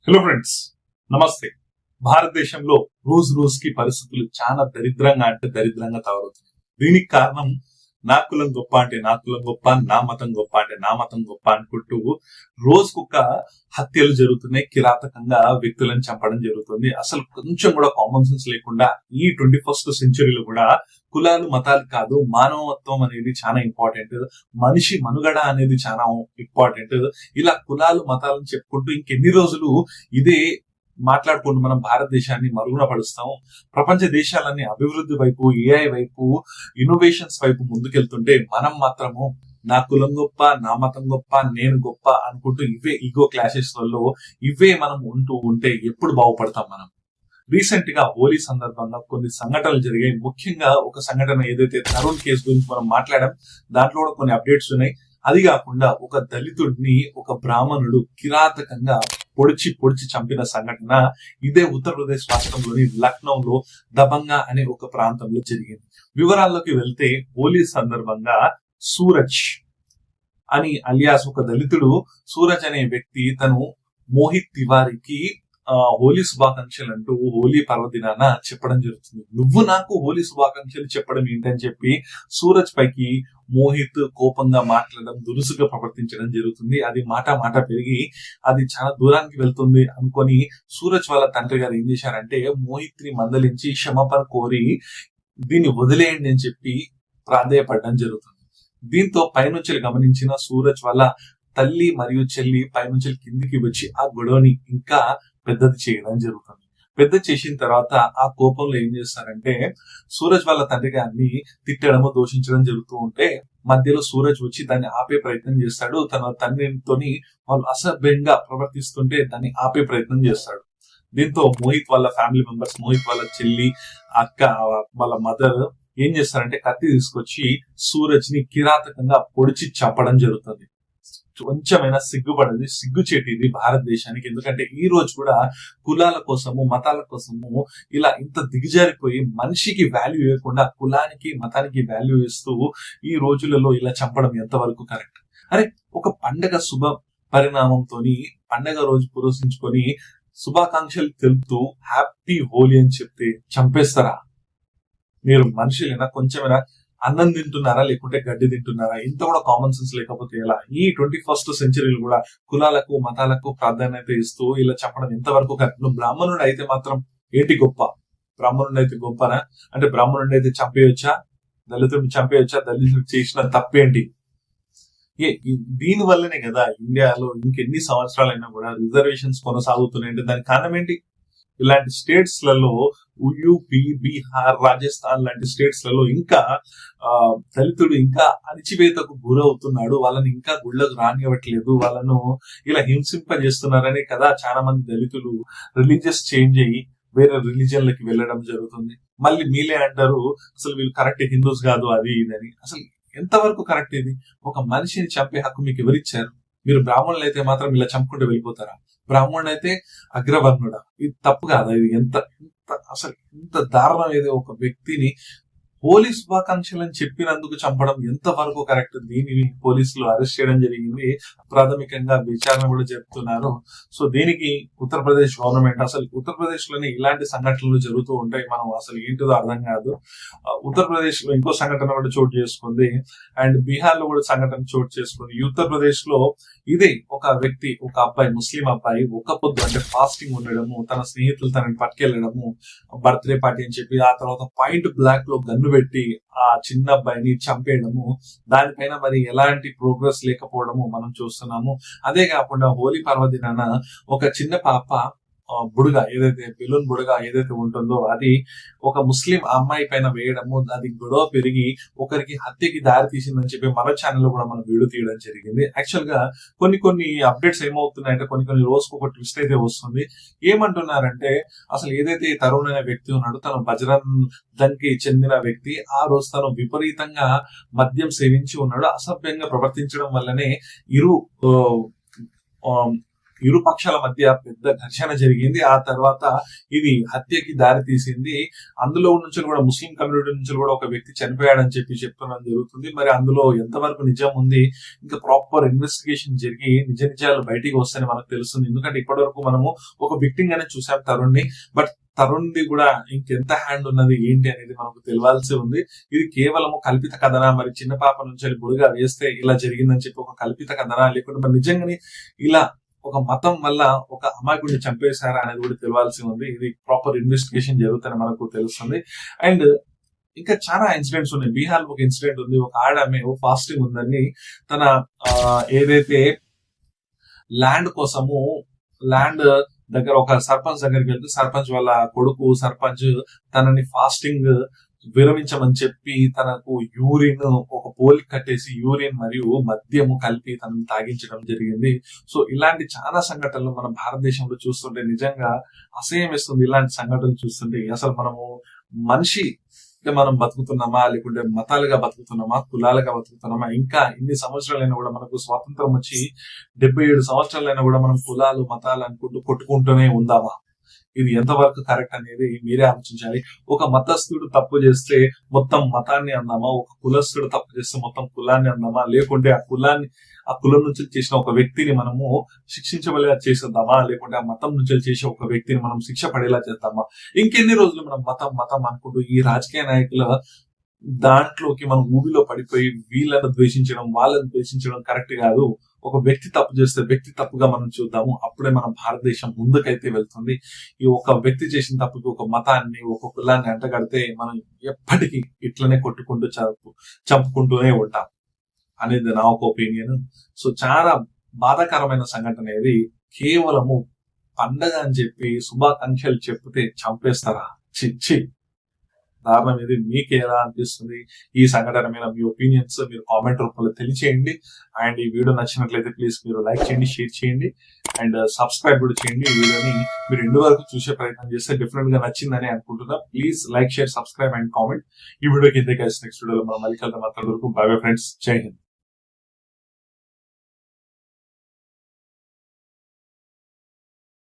Hello friends, నమస్తే. భారతదేశంలో రోజు రోజుకి పరిస్థితులు చాలా దరిద్రంగా తయారవుతున్నాయి. దీనికి కారణం నా కులం గొప్ప అంటే నా కులం గొప్ప, నా మతం గొప్ప అంటే నా మతం గొప్ప అనుకుంటూ రోజుకొక హత్యలు జరుగుతున్నాయి. కిరాతకంగా వ్యక్తులను చంపడం జరుగుతుంది. అసలు కొంచెం కూడా కామన్ సెన్స్ లేకుండా ఈ 21st సెంచరీలో కూడా కులాలు మతాలు కాదు, మానవత్వం అనేది చాలా ఇంపార్టెంట్, మనిషి మనుగడ అనేది చాలా ఇంపార్టెంట్. ఇలా కులాలు మతాలను చెప్పుకుంటూ ఇంకెన్ని రోజులు ఇదే మాట్లాడుకుంటూ మనం భారతదేశాన్ని మరుగున పడుస్తాం. ప్రపంచ దేశాలన్నీ అభివృద్ధి వైపు, ఏఐ వైపు, ఇన్నోవేషన్స్ వైపు ముందుకెళ్తుంటే మనం మాత్రము నా కులం గొప్ప, నా మతం గొప్ప, నేను గొప్ప అనుకుంటూ ఇవే ఈగో క్లాషెస్ లలో ఇవే మనం ఉంటే ఎప్పుడు బాగుపడతాం మనం? రీసెంట్ గా హోలీ సందర్భంగా కొన్ని సంఘటనలు జరిగాయి. ముఖ్యంగా ఒక సంఘటన ఏదైతే తరుణ్ కేసు గురించి మనం మాట్లాడాం, దాంట్లో కూడా కొన్ని అప్డేట్స్ ఉన్నాయి. అది కాకుండా ఒక దళితుడిని ఒక బ్రాహ్మణుడు కిరాతకంగా పొడిచి చంపిన సంఘటన ఇదే ఉత్తరప్రదేశ్ రాష్ట్రంలోని లక్నోలో దబంగా అనే ఒక ప్రాంతంలో జరిగింది. వివరాల్లోకి వెళ్తే హోలీ సందర్భంగా సూరజ్ అని అలియాస్ ఒక దళితుడు సూరజ్ అనే వ్యక్తి తను మోహిత్ తివారీకి హోలీ శుభాకాంక్షలు అంటూ హోలీ పర్వదినాన చెప్పడం జరుగుతుంది. నువ్వు నాకు హోలీ శుభాకాంక్షలు చెప్పడం ఏంటని చెప్పి సూరజ్ పైకి మోహిత్ కోపంగా మాట్లాడడం, దురుసుగా ప్రవర్తించడం జరుగుతుంది. అది మాట పెరిగి అది చాలా దూరానికి వెళ్తుంది అనుకొని సూరజ్ వాళ్ళ తండ్రి గారు ఏం చేశారంటే మోహిత్ ని మందలించి క్షమాపణ కోరి దీన్ని వదిలేయండి అని చెప్పి ప్రాధేయపడడం జరుగుతుంది. దీంతో పైనుంచి గమనించిన సూరజ్ వాళ్ళ తల్లి మరియు చెల్లి పైనుంచి కిందికి వచ్చి ఆ గొడవని ఇంకా పెద్దది చేయడం జరుగుతుంది. పెద్ద చేసిన తర్వాత ఆ కోపంలో ఏం చేస్తారంటే సూరజ్ వాళ్ళ తండ్రి గారిని తిట్టడము, దూషించడం జరుగుతూ ఉంటే మధ్యలో సూరజ్ వచ్చి దాన్ని ఆపే ప్రయత్నం చేస్తాడు. తన తండ్రితోని వాళ్ళు అసభ్యంగా ప్రవర్తిస్తుంటే దాన్ని ఆపే ప్రయత్నం చేస్తాడు. దీంతో మోహిత్ వాళ్ళ ఫ్యామిలీ మెంబర్స్, మోహిత్ వాళ్ళ చెల్లి, అక్క, వాళ్ళ మదర్ ఏం చేస్తారంటే కత్తి తీసుకొచ్చి సూరజ్ ని కిరాతకంగా పొడిచి చంపడం జరుగుతుంది. కొంచెమైనా సిగ్గుపడది, సిగ్గుచేటిది భారతదేశానికి. ఎందుకంటే ఈ రోజు కూడా కులాల కోసము, మతాల కోసము ఇలా ఇంత దిగజారిపోయి మనిషికి వాల్యూ ఇవ్వకుండా కులానికి, మతానికి వాల్యూ ఇస్తూ ఈ రోజులలో ఇలా చంపడం ఎంతవరకు కరెక్ట్? అరే, ఒక పండగ శుభ పరిణామంతో పండగ రోజు పురస్కరించుకొని శుభాకాంక్షలు తెలుపుతూ హ్యాపీ హోలీ అని చెప్తే చంపేస్తారా? మీరు మనుషులైనా కొంచెమైనా అన్నం తింటున్నారా లేకుంటే గడ్డి తింటున్నారా? ఇంత కూడా కామన్ సెన్స్ లేకపోతే ఎలా? ఈ 21st సెంచరీలు కూడా కులాలకు, మతాలకు ప్రాధాన్యత ఇస్తూ ఇలా చెప్పడం ఎంతవరకు కరెక్ట్? నువ్వు బ్రాహ్మణుడు అయితే మాత్రం ఏంటి గొప్ప? బ్రాహ్మణుడు అయితే గొప్పనా? అంటే బ్రాహ్మణుడు అయితే చంపేయొచ్చా? దళితుడిని చంపేయొచ్చా? దళితుడు చేసిన తప్పేంటి? దీని వల్లనే కదా ఇండియాలో ఇంకెన్ని సంవత్సరాలైనా కూడా రిజర్వేషన్స్ కొనసాగుతున్నాయంటే దానికి కారణం ఏంటి? ఇలాంటి స్టేట్స్ లలో యూపీ, బీహార్, రాజస్థాన్ లాంటి స్టేట్స్ లలో ఇంకా దళితుడు ఇంకా అణిచివేతకు గురవుతున్నాడు. వాళ్ళని ఇంకా గుళ్ళకు రానివ్వట్లేదు, వాళ్ళను ఇలా హింసింపజేస్తున్నారనే కదా చాలా మంది దళితులు రిలీజియస్ చేంజ్ అయ్యి వేరే రిలీజియన్ లకి వెళ్ళడం జరుగుతుంది. మళ్ళీ మీలే అంటారు అసలు వీళ్ళు కరెక్ట్ హిందూస్ కాదు, అది ఇదని. అసలు ఎంతవరకు కరెక్ట్ ఇది? ఒక మనిషిని చంపే హక్కు మీకు ఎవరిచ్చారు? మీరు బ్రాహ్మణులు అయితే మాత్రం ఇలా చంపుకుంటూ వెళ్ళిపోతారా? బ్రాహ్మణుడు అయితే అగ్రవర్ణుడా? ఇది తప్పు కాదా? ఇది ఎంత అసలు ఎంత దారుణం! ఏదో ఒక వ్యక్తిని హోలీ శుభాకాంక్షలు అని చెప్పినందుకు చంపడం ఎంతవరకు కరెక్ట్? దీనిని పోలీసులు అరెస్ట్ చేయడం జరిగింది. ప్రాథమికంగా విచారణ కూడా జరుపుతున్నారు. సో దీనికి ఉత్తరప్రదేశ్ గవర్నమెంట్, అసలు ఉత్తరప్రదేశ్ లోనే ఇలాంటి సంఘటనలు జరుగుతూ ఉంటాయి. మనం అసలు ఏంటిదో అర్థం కాదు. ఉత్తరప్రదేశ్ లో ఇంకో సంఘటన కూడా చోటు చేసుకుంది, అండ్ బీహార్ లో కూడా సంఘటన చోటు చేసుకుంది. ఉత్తరప్రదేశ్ లో ఇదే ఒక వ్యక్తి, ఒక అబ్బాయి, ముస్లిం అబ్బాయి ఒక్క పొద్దు అంటే ఫాస్టింగ్ ఉండడము, తన స్నేహితులు తనని పట్టుకెళ్లడము బర్త్డే పార్టీ అని చెప్పి, ఆ తర్వాత పాయింట్ బ్లాక్ లో గన్ను పెట్టి ఆ చిన్న అబ్బాయిని చంపేయడము, దానిపైన మరి ఎలాంటి ప్రోగ్రెస్ లేకపోవడము మనం చూస్తున్నాము. అదే కాకుండా హోలీ పర్వదినాన ఒక చిన్న పాప బుడగ ఏదైతే బెలూన్ బుడగ ఏదైతే ఉంటుందో అది ఒక ముస్లిం అమ్మాయి పైన వేయడము, అది గొడవ పెరిగి ఒకరికి హత్యకి దారి తీసిందని చెప్పి మన ఛానల్లో కూడా మనం వీడియో తీయడం జరిగింది. యాక్చువల్ గా కొన్ని అప్డేట్స్ ఏమవుతున్నాయంటే కొన్ని రోజుకు ఒక ట్విస్ట్ అయితే వస్తుంది. ఏమంటున్నారంటే అసలు ఏదైతే తరుణ్ అనే వ్యక్తి ఉన్నాడో తను బజరంగ్ దళ్ కి చెందిన వ్యక్తి, ఆ రోజు తను విపరీతంగా మద్యం సేవించి ఉన్నాడు. అసభ్యంగా ప్రవర్తించడం వల్లనే ఇరు ఇరు పక్షాల మధ్య పెద్ద ఘర్షణ జరిగింది. ఆ తర్వాత ఇది హత్యకి దారి తీసింది. అందులో నుంచి కూడా ముస్లిం కమ్యూనిటీ నుంచి కూడా ఒక వ్యక్తి చనిపోయాడని చెప్పడం జరుగుతుంది. మరి అందులో ఎంతవరకు నిజం ఉంది, ఇంకా ప్రాపర్ ఇన్వెస్టిగేషన్ జరిగి నిజ నిజాలు బయటికి వస్తాయని మనకు తెలుస్తుంది. ఎందుకంటే ఇప్పటి వరకు మనము ఒక విక్టిమ్ గానే చూసాం తరుణ్ ని, బట్ తరుణ్ ది కూడా ఇంకెంత హ్యాండ్ ఉన్నది ఏంటి అనేది మనకు తెలియాల్సి ఉంది. ఇది కేవలము కల్పిత కథనా, మరి చిన్న పాప నుంచి బుడిగా వేస్తే ఇలా జరిగిందని చెప్పి ఒక కల్పిత కథనా, లేకుంటే మరి నిజంగానే ఇలా ఒక మతం వల్ల ఒక అమాయకుడిని చంపేశారా అనేది కూడా తెలియాల్సి ఉంది. ఇది ప్రాపర్ ఇన్వెస్టిగేషన్ జరుగుతుందని మనకు తెలుస్తుంది. అండ్ ఇంకా చాలా ఇన్సిడెంట్స్ ఉన్నాయి. బీహార్ ఒక ఇన్సిడెంట్ ఉంది. ఒక ఆడమే ఫాస్టింగ్ ఉందని తన ఏదైతే ల్యాండ్ కోసము ల్యాండ్ దగ్గర ఒక సర్పంచ్ దగ్గరికి వెళ్తే సర్పంచ్ వాళ్ళ కొడుకు సర్పంచ్ తనని ఫాస్టింగ్ విరమించమని చెప్పి తనకు యూరిన్ ఒక పోలికి కట్టేసి యూరిన్ మరియు మద్యము కలిపి తనని తాగించడం జరిగింది. సో ఇలాంటి చాలా సంఘటనలు మన భారతదేశంలో చూస్తుంటే నిజంగా అసహ్యం వేస్తుంది. ఇలాంటి సంఘటనలు చూస్తుంటే అసలు మనము మనిషి మనం బతుకుతున్నామా, లేకుంటే మతాలుగా బతుకుతున్నామా, కులాలుగా బతుకుతున్నామా? ఇంకా ఇన్ని సంవత్సరాలైనా కూడా మనకు స్వాతంత్రం వచ్చి 77 సంవత్సరాలైనా కూడా మనం కులాలు మతాలు అనుకుంటూ కొట్టుకుంటూనే ఉందామా? ఇది ఎంతవరకు కరెక్ట్ అనేది మీరే ఆలోచించాలి. ఒక మతస్థుడు తప్పు చేస్తే మొత్తం మతాన్ని అందామా, ఒక కులస్థుడు తప్పు చేస్తే మొత్తం కులాన్ని అందామా, లేకుంటే ఆ కులం నుంచి చేసిన ఒక వ్యక్తిని మనము శిక్షించబడేలా చేసేద్దామా, లేకుంటే ఆ మతం నుంచి చేసే ఒక వ్యక్తిని మనం శిక్ష పడేలా చేద్దామా? ఇంకెన్ని రోజులు మనం మతం అనుకుంటూ ఈ రాజకీయ నాయకుల దాంట్లోకి మనం ఊబిలో పడిపోయి వీళ్ళని ద్వేషించడం వాళ్ళని ద్వేషించడం కరెక్ట్ కాదు. ఒక వ్యక్తి తప్పు చేస్తే వ్యక్తి తప్పుగా మనం చూద్దాము. అప్పుడే మన భారతదేశం ముందుకైతే వెళ్తుంది. ఈ ఒక వ్యక్తి చేసిన తప్పుకి ఒక మతాన్ని ఒక కులాన్ని అంటగడితే మనం ఎప్పటికీ ఇట్లనే కొట్టుకుంటూ చంపుకుంటూనే ఉంటాం అనేది నా ఒక ఒపీనియన్. సో చాలా బాధాకరమైన సంఘటన అనేది. కేవలము పండగ అని చెప్పి శుభాకాంక్షలు చెప్తే చంపేస్తారా? చిచ్చి దారుణం ఇది. మీకు ఎలా అనిపిస్తుంది ఈ సంఘటన మీద? మీ ఒపీనియన్స్ మీరు కామెంట్ రూపంలో తెలియచేయండి. అండ్ ఈ వీడియో నచ్చినట్లయితే ప్లీజ్ మీరు లైక్ చేయండి, షేర్ చేయండి అండ్ సబ్స్క్రైబ్ కూడా చేయండి. ఈ వీడియోని మీరు ఎండు వరకు చూసే ప్రయత్నం చేస్తే డెఫినెట్ గా నచ్చిందని అనుకుంటున్నా. Please like, share, subscribe and comment. ఈ వీడియోకి ఇంతే. నెక్స్ట్ వీడియోలో మనం మళ్ళీ కలుద్దాం. అంతవరకు బై బై ఫ్రెండ్స్. జై హింద్.